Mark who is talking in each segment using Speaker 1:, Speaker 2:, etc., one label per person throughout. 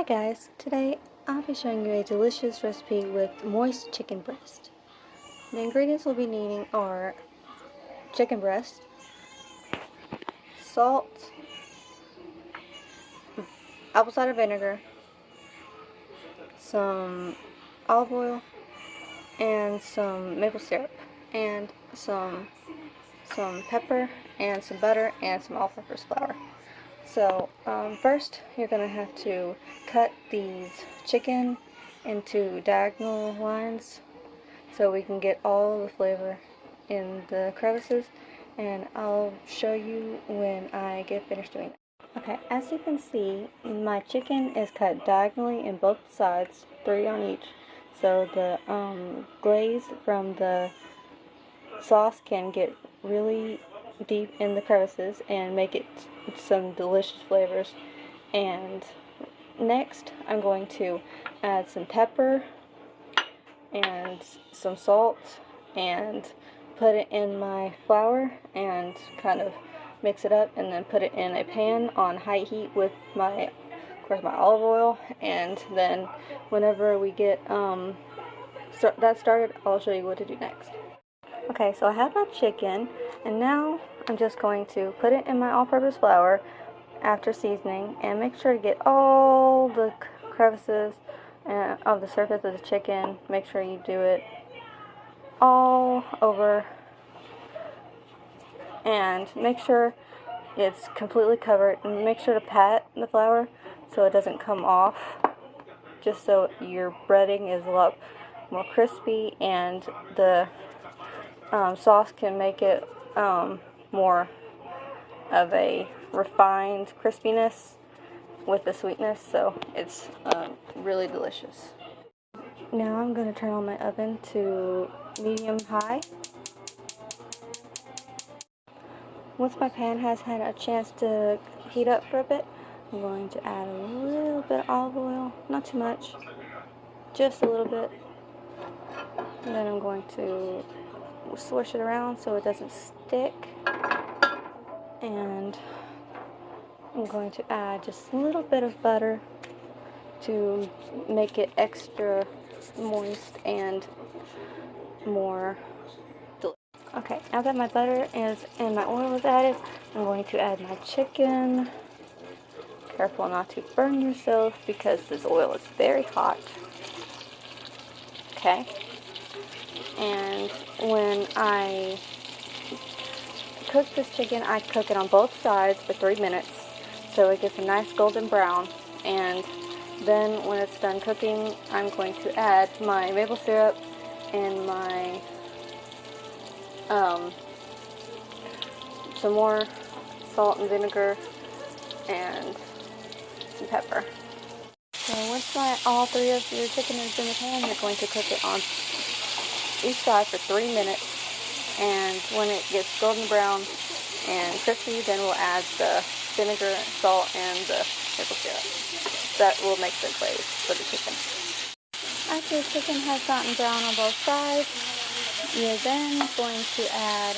Speaker 1: guys, today I'll be showing you a delicious recipe with moist chicken breast. The ingredients we'll be needing are chicken breast, salt, apple cider vinegar, some olive oil, and some maple syrup, and some pepper, and some butter, and some all-purpose flour. So first you're going to have to cut these chicken into diagonal lines so we can get all the flavor in the crevices, and I'll show you when I get finished doing that. Okay, as you can see, my chicken is cut diagonally in both sides, 3 on each, so the glaze from the sauce can get really deep in the crevices and make it some delicious flavors. And next I'm going to add some pepper and some salt and put it in my flour and kind of mix it up, and then put it in a pan on high heat with my olive oil. And then whenever we get that started, I'll show you what to do next. Okay, so I have my chicken, and now I'm just going to put it in my all-purpose flour after seasoning, and make sure to get all the crevices of the surface of the chicken. Make sure you do it all over, and make sure it's completely covered, and make sure to pat the flour so it doesn't come off, just so your breading is a lot more crispy, and the sauce can make it more of a refined crispiness with the sweetness, so it's really delicious. Now I'm going to turn on my oven to medium-high. Once my pan has had a chance to heat up for a bit, I'm going to add a little bit of olive oil, not too much, just a little bit, and then I'm going to swish it around so it doesn't stick, and I'm going to add just a little bit of butter to make it extra moist and more delicious. Okay, now that my butter is and my oil is added, I'm going to add my chicken. Careful not to burn yourself because this oil is very hot. Okay. And when I cook this chicken, I cook it on both sides for 3 minutes so it gets a nice golden brown. And then when it's done cooking, I'm going to add my maple syrup and my some more salt and vinegar and some pepper. So once all 3 of your chicken is in the pan, you're going to cook it on each side for 3 minutes, and when it gets golden brown and crispy, then we'll add the vinegar, salt, and the maple syrup. That will make the glaze for the chicken. After the chicken has gotten brown on both sides, you're then going to add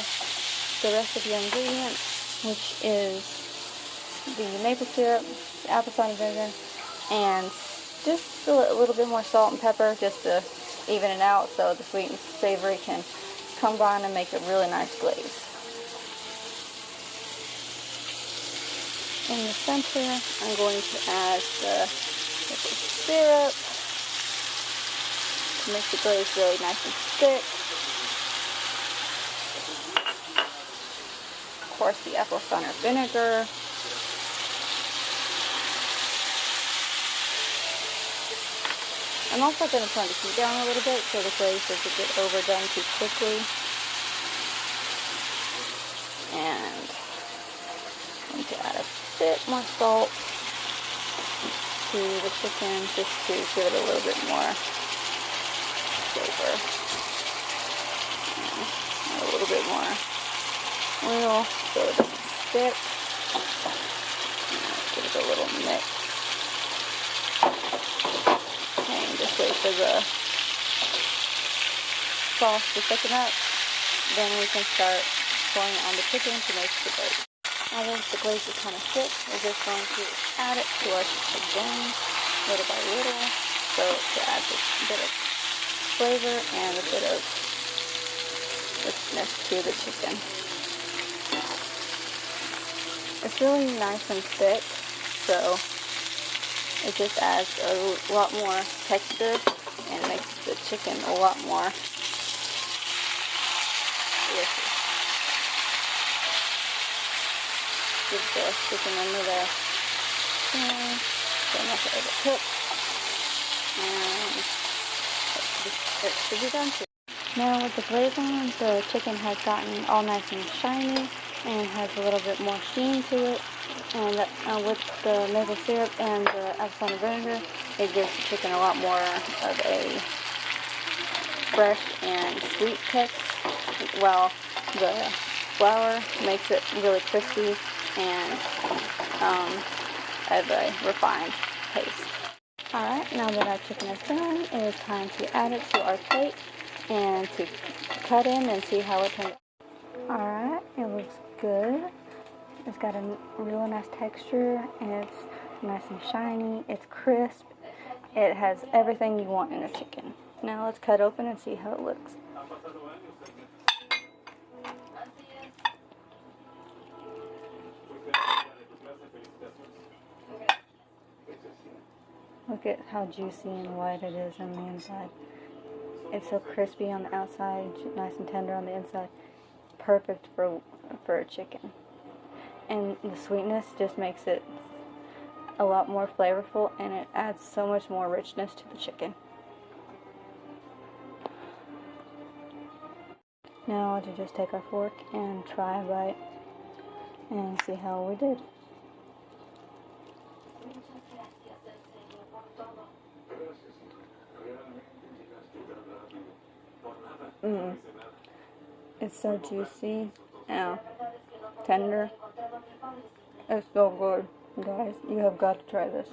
Speaker 1: the rest of your ingredients, which is the maple syrup, the apple cider vinegar, and just a little bit more salt and pepper just to even it out so the sweet and savory can combine and make a really nice glaze. In the center, I'm going to add the maple syrup to make the glaze really nice and thick. Of course, the apple cider vinegar. I'm also going to turn the heat down a little bit so the glaze doesn't get overdone too quickly. And I'm going to add a bit more salt to the chicken just to give it a little bit more flavor. And add a little bit more oil so it doesn't stick. And give it a little mix. Just wait for the sauce to thicken up, then we can start pouring it on the chicken to make the glaze. Now that the glaze is kind of thick, we're just going to add it to our chicken. little by little, so to add a bit of flavor and a bit of richness to the chicken. It's really nice and thick, so it just adds a lot more texture and makes the chicken a lot more delicious. Give the chicken another pan, so make it overcooked, and it should be done too. Now with the glaze on, the chicken has gotten all nice and shiny and has a little bit more sheen to it. And with the maple syrup and the apple cider vinegar, it gives the chicken a lot more of a fresh and sweet taste, while the flour makes it really crispy and of a refined taste. Alright, now that our chicken is done, it is time to add it to our plate and to cut in and see how it turns out. Alright, it looks good. It's got a really nice texture, and it's nice and shiny, it's crisp, it has everything you want in a chicken. Now let's cut open and see how it looks. Look at how juicy and white it is on the inside. It's so crispy on the outside, nice and tender on the inside. Perfect for a chicken. And the sweetness just makes it a lot more flavorful, and it adds so much more richness to the chicken. Now I'll just take our fork and try a bite and see how we did. It's so juicy and tender. It's so good. Guys, you have got to try this.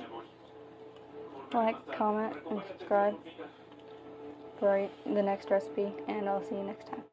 Speaker 1: Like, comment, and subscribe for the next recipe, and I'll see you next time.